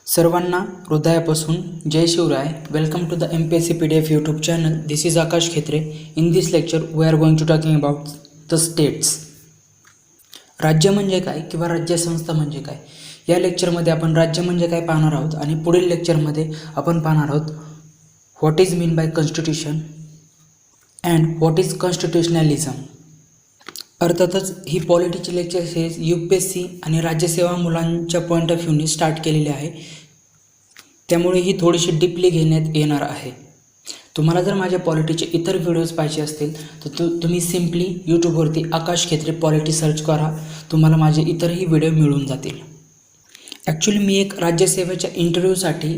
सर्वांना हृदयापासून जय शिवराय. Welcome to the MPSC PDF YouTube channel. This is Akash Khetre. In this lecture we are going to talking about the states. राज्य म्हणजे काय किंवा राज्यसंस्था म्हणजे काय, या लेक्चरमध्ये आपण राज्य म्हणजे काय पाहणार आहोत आणि पुढील लेक्चरमध्ये आपण पाहणार आहोत what is mean by constitution and what is constitutionalism. अर्थातच ही पॉलिटीची लेक्चर सिरीज UPSC आणि राज्यसेवा मुलांच्या पॉईंट ऑफ व्ह्यूने स्टार्ट केलेली आहे, त्यामुळे ही थोडीशी डीपली घेण्यात येणार आहे. तुम्हाला जर माझ्या पॉलिटीचे इतर व्हिडिओज पाहिजे असतील तर तुम्ही सिम्पली यूट्यूबवरती आकाश खेत्रे पॉलिटी सर्च करा, तुम्हाला माझे इतरही व्हिडिओ मिळून जातील. ॲक्च्युली मी एक राज्यसेवेच्या इंटरव्ह्यूसाठी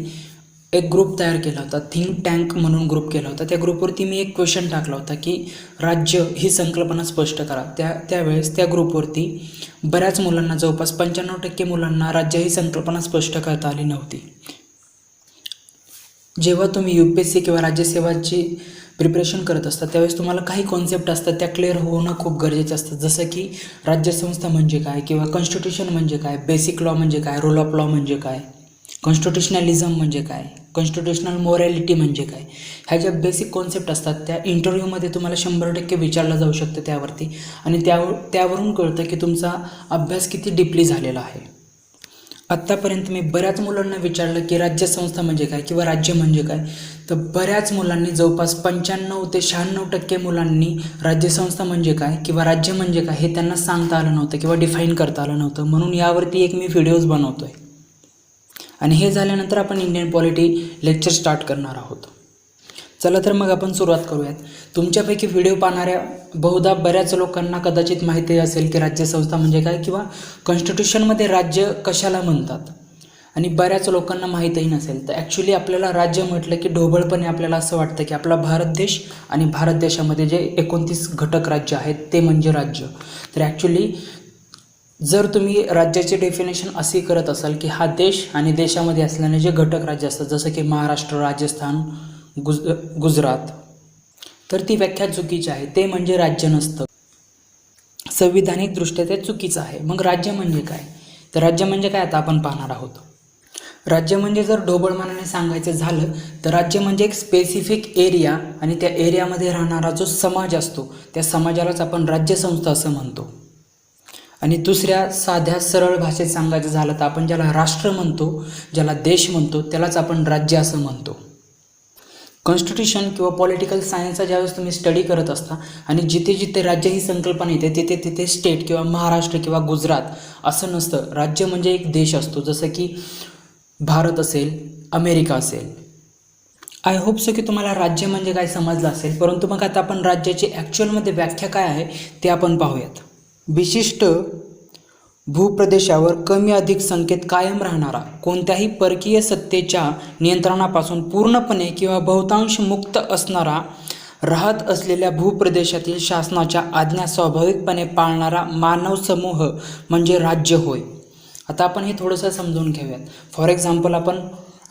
एक ग्रुप तयार केला होता, थिंक टँक म्हणून ग्रुप केला होता. त्या ग्रुपवरती मी एक क्वेश्चन टाकला होता की राज्य ही संकल्पना स्पष्ट करा. त्यावेळेस त्या ग्रुपवरती बऱ्याच मुलांना, जवळपास 95% मुलांना राज्य ही संकल्पना स्पष्ट करता आली नव्हती. जेव्हा तुम्ही UPSC किंवा राज्यसेवाची प्रिपरेशन करत असता त्यावेळेस तुम्हाला काही कॉन्सेप्ट असतात त्या क्लिअर होणं खूप गरजेचं असतं. जसं की राज्यसंस्था म्हणजे काय किंवा कॉन्स्टिट्यूशन म्हणजे काय, बेसिक लॉ म्हणजे काय, रूल ऑफ लॉ म्हणजे काय, कॉन्स्टिट्युशनलिझम म्हणजे काय, कॉन्स्टिट्युशनल मोरॅलिटी म्हणजे काय, ह्या ज्या बेसिक कॉन्सेप्ट असतात त्या इंटरव्ह्यूमध्ये तुम्हाला 100% विचारला जाऊ शकतं त्यावरती, आणि त्यावरून कळतं की तुमचा अभ्यास किती डीपली झालेला आहे. आत्तापर्यंत मी बऱ्याच मुलांना विचारलं की राज्यसंस्था म्हणजे काय किंवा राज्य म्हणजे काय, तर बऱ्याच मुलांनी, जवळपास 95 ते 96% मुलांनी राज्यसंस्था म्हणजे काय किंवा राज्य म्हणजे काय हे त्यांना सांगता आलं नव्हतं किंवा डिफाईन करता आलं नव्हतं. म्हणून यावरती एक मी व्हिडिओज बनवतो आहे आणि हे झाल्यानंतर आपण इंडियन पॉलिटी लेक्चर स्टार्ट करणार आहोत. चला तर मग आपण सुरुवात करूयात. तुमच्यापैकी व्हिडिओ पाहणाऱ्या बहुधा बऱ्याच लोकांना कदाचित माहिती असेल की राज्यसंस्था म्हणजे काय किंवा कॉन्स्टिट्यूशनमध्ये राज्य कशाला म्हणतात, आणि बऱ्याच लोकांना माहीतही नसेल. तर ॲक्च्युली आपल्याला राज्य म्हटलं की ढोबळपणे आपल्याला असं वाटतं की आपला भारत देश आणि भारत देशामध्ये जे 29 घटक राज्य आहेत ते म्हणजे राज्य. तर ॲक्च्युली जर तुम्ही राज्याचे डेफिनेशन असे करत असाल की हा देश आणि देशामध्ये असल्याने जे घटक राज्य असतात जसं की महाराष्ट्र, राजस्थान, गुजरात, तर ती व्याख्या चुकीची आहे. ते म्हणजे राज्य नसतं, संविधानिकदृष्ट्या ते चुकीचं आहे. मग राज्य म्हणजे काय, तर राज्य म्हणजे काय आता आपण पाहणार आहोत. राज्य म्हणजे जर ढोबळमानाने सांगायचं झालं तर राज्य म्हणजे एक स्पेसिफिक एरिया आणि त्या एरियामध्ये राहणारा जो समाज असतो त्या समाजालाच आपण राज्यसंस्था असं म्हणतो. आणि दुसऱ्या साध्या सरळ भाषेत सांगायचं झालं तर आपण ज्याला राष्ट्र म्हणतो, ज्याला देश म्हणतो, त्यालाच आपण राज्य असं म्हणतो. कॉन्स्टिट्यूशन किंवा पॉलिटिकल सायन्सचा ज्यावेळेस तुम्ही स्टडी करत असता आणि जिथे जिथे राज्य ही संकल्पना येते तिथे तिथे स्टेट किंवा महाराष्ट्र किंवा गुजरात असं नसतं. राज्य म्हणजे एक देश असतो, जसं की भारत असेल, अमेरिका असेल. आय होप सो की तुम्हाला राज्य म्हणजे काय समजलं असेल. परंतु मग आता आपण राज्याची ॲक्च्युअलमध्ये व्याख्या काय आहे ते आपण पाहूयात. विशिष्ट भूप्रदेशावर कमी अधिक संख्येत कायम राहणारा, कोणत्याही परकीय सत्तेच्या नियंत्रणापासून पूर्णपणे किंवा बहुतांश मुक्त असणारा, राहत असलेल्या भूप्रदेशातील शासनाच्या आज्ञा स्वाभाविकपणे पाळणारा मानव समूह म्हणजे राज्य होय. आता आपण हे थोडंसं समजून घेऊयात. फॉर एक्झाम्पल आपण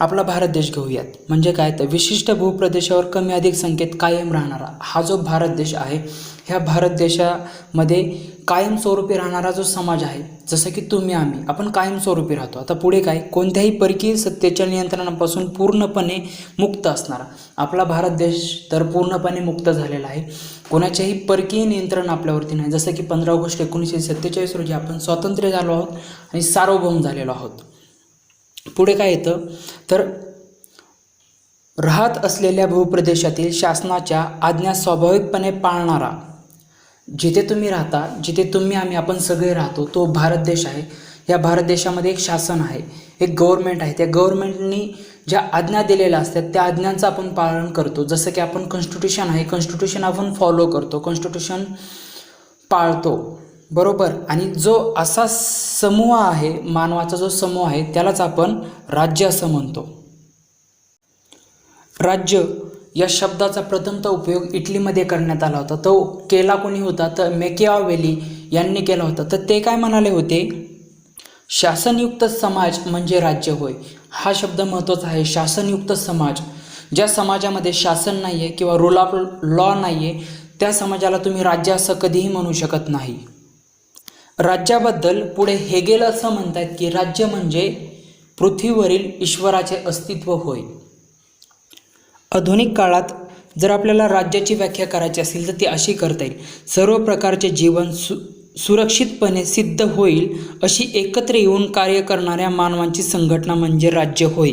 आपला भारत देश घेऊयात. म्हणजे काय, तर विशिष्ट भूप्रदेशावर कमी अधिक संख्येत कायम राहणारा हा जो भारत देश आहे, ह्या भारत देशामध्ये कायमस्वरूपी राहणारा जो समाज आहे, जसं की तुम्ही आम्ही, आपण कायमस्वरूपी राहतो. आता पुढे काय, कोणत्याही परकीय सत्तेच्या नियंत्रणापासून पूर्णपणे मुक्त असणारा. आपला भारत देश तर पूर्णपणे मुक्त झालेला आहे, कोणाचेही परकीय नियंत्रण आपल्यावरती नाही. जसं की 15 ऑगस्ट 1947 रोजी आपण स्वातंत्र्य झालो आहोत आणि सार्वभौम झालेलो आहोत. पुढे काय येतं, तर राहत असलेल्या भूप्रदेशातील शासनाच्या आज्ञा स्वाभाविकपणे पाळणारा, जिथे तुम्ही राहता, जिथे तुम्ही आम्ही, आपण सगळे राहतो, तो भारत देश आहे. या भारत देशामध्ये एक शासन आहे, एक गव्हर्नमेंट आहे. त्या गव्हर्नमेंटनी ज्या आज्ञा दिलेल्या असतात त्या आज्ञांचं आपण पालन करतो. जसं की आपण कॉन्स्टिट्यूशन आहे, कॉन्स्टिट्यूशन आपण फॉलो करतो, कॉन्स्टिट्यूशन पाळतो, बरोबर. आणि जो असा समूह आहे, मानवाचा जो समूह आहे, त्यालाच आपण राज्य असं म्हणतो. राज्य या शब्दाचा प्रथमतः उपयोग इटलीमध्ये करण्यात आला होता. तो केला कोणी होता, तर मॅकियावेली यांनी केला होता. तर ते काय म्हणाले होते, शासनयुक्त समाज म्हणजे राज्य होय. हा शब्द महत्त्वाचा आहे, शासनयुक्त समाज. ज्या समाजामध्ये शासन नाही आहे किंवा रूल ऑफ लॉ नाही आहे त्या समाजाला तुम्ही राज्य असं कधीही म्हणू शकत नाही. राज्याबद्दल पुढे हेगेल असं म्हणतात की राज्य म्हणजे पृथ्वीवरील ईश्वराचे अस्तित्व होय. आधुनिक काळात जर आपल्याला राज्याची व्याख्या करायची असेल तर ती अशी करता येईल: सर्व प्रकारचे जीवन सुरक्षितपणे सिद्ध होईल अशी एकत्र येऊन कार्य करणाऱ्या मानवांची संघटना म्हणजे राज्य होय,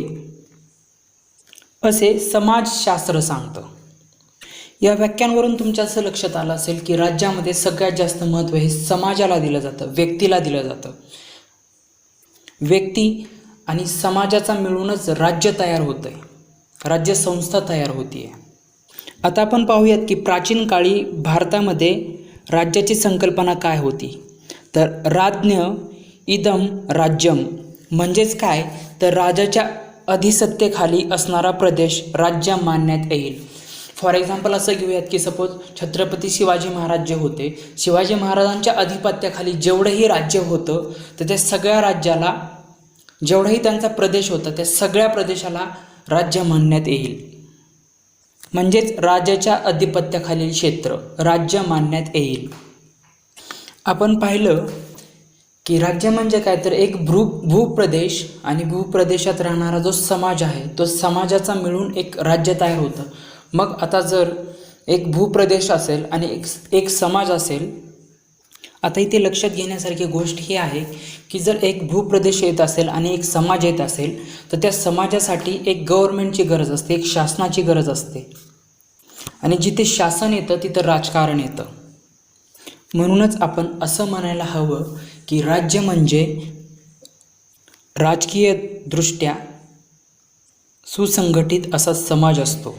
असे समाजशास्त्र सांगतं. या व्याख्यांवरून तुमच्या असं लक्षात आलं असेल की राज्यामध्ये सगळ्यात जास्त महत्त्व हे समाजाला दिलं जातं, व्यक्तीला दिलं जातं. व्यक्ती आणि समाजाचा मिळूनच राज्य तयार होतं आहे, राज्यसंस्था तयार होती आहे. आता आपण पाहूयात की प्राचीन काळी भारतामध्ये राज्याची संकल्पना काय होती. तर राज्ञ इदम राज्यम म्हणजेच काय, तर राजाच्या अधिसत्तेखाली असणारा प्रदेश राज्य मानण्यात येईल. फॉर एक्झाम्पल असं घेऊयात की सपोज छत्रपती शिवाजी महाराज जे होते, शिवाजी महाराजांच्या अधिपत्याखाली जेवढंही राज्य होतं तर त्या सगळ्या राज्याला, जेवढाही त्यांचा प्रदेश होता त्या सगळ्या प्रदेशाला राज्य मानण्यात येईल. म्हणजेच राजाच्या अधिपत्याखालील क्षेत्र राज्य मानण्यात येईल. आपण पाहिलं की राज्य म्हणजे काय, तर एक भूप्रदेश आणि भूप्रदेशात राहणारा जो समाज आहे तो समाजाचा मिळून एक राज्य तयार होतं. मग आता जर एक भूप्रदेश असेल आणि एक समाज असेल, आता इथे लक्षात घेण्यासारखी गोष्ट ही आहे की जर एक भूप्रदेश येत असेल आणि एक समाज येत असेल तर त्या समाजासाठी एक गव्हर्नमेंटची गरज असते, एक शासनाची गरज असते. आणि जिथे शासन येतं तिथं राजकारण येतं. म्हणूनच आपण असं म्हणायला हवं की राज्य म्हणजे राजकीयदृष्ट्या सुसंघटित असा समाज असतो.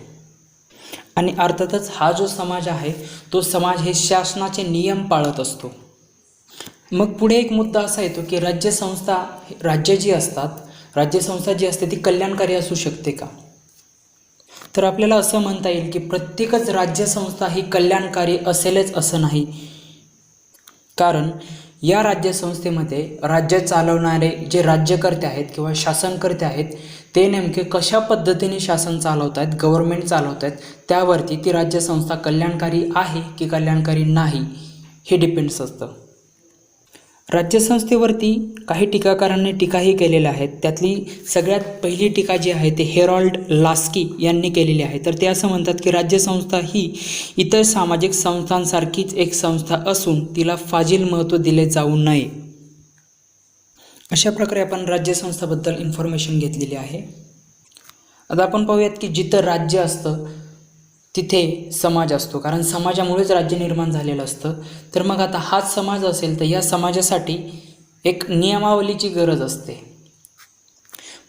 आणि अर्थातच हा जो समाज आहे तो समाज हे शासनाचे नियम पाळत असतो. मग पुढे एक मुद्दा असा येतो की राज्य जी असतात, राज्यसंस्था जी असते ती कल्याणकारी असू शकते का. तर आपल्याला असं म्हणता येईल की प्रत्येकच राज्यसंस्था ही कल्याणकारी असेलच असं नाही. कारण या राज्यसंस्थेमध्ये राज्य चालवणारे जे राज्यकर्ते आहेत किंवा शासनकर्ते आहेत ते नेमके कशा पद्धतीने शासन चालवत आहेत, गव्हर्नमेंट चालवत आहेत, त्यावरती ती राज्यसंस्था कल्याणकारी आहे की कल्याणकारी नाही हे डिपेंड्स असतं. राज्यसंस्थेवरती काही टीकाकारांनी टीकाही केलेल्या आहेत. त्यातली सगळ्यात पहिली टीका जी आहे ते हेरॉल्ड लास्की यांनी केलेली आहे. तर ते असं म्हणतात की राज्यसंस्था ही इतर सामाजिक संस्थांसारखीच एक संस्था असून तिला फाजील महत्त्व दिले जाऊ नये. अशा प्रकारे आपण राज्यसंस्थाबद्दल इन्फॉर्मेशन घेतलेली आहे. आता आपण पाहूयात की जिथं राज्य असतं तिथे समाज असतो, कारण समाजामुळेच राज्य निर्माण झालेलं असतं. तर मग आता हाच समाज असेल तर या समाजासाठी एक नियमावलीची गरज असते.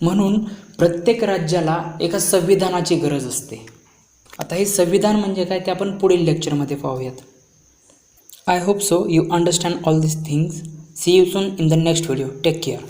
म्हणून प्रत्येक राज्याला एका संविधानाची गरज असते. आता हे संविधान म्हणजे काय ते आपण पुढील लेक्चरमध्ये पाहूयात. I hope so you understand all this things. See you soon in the next video. Take care.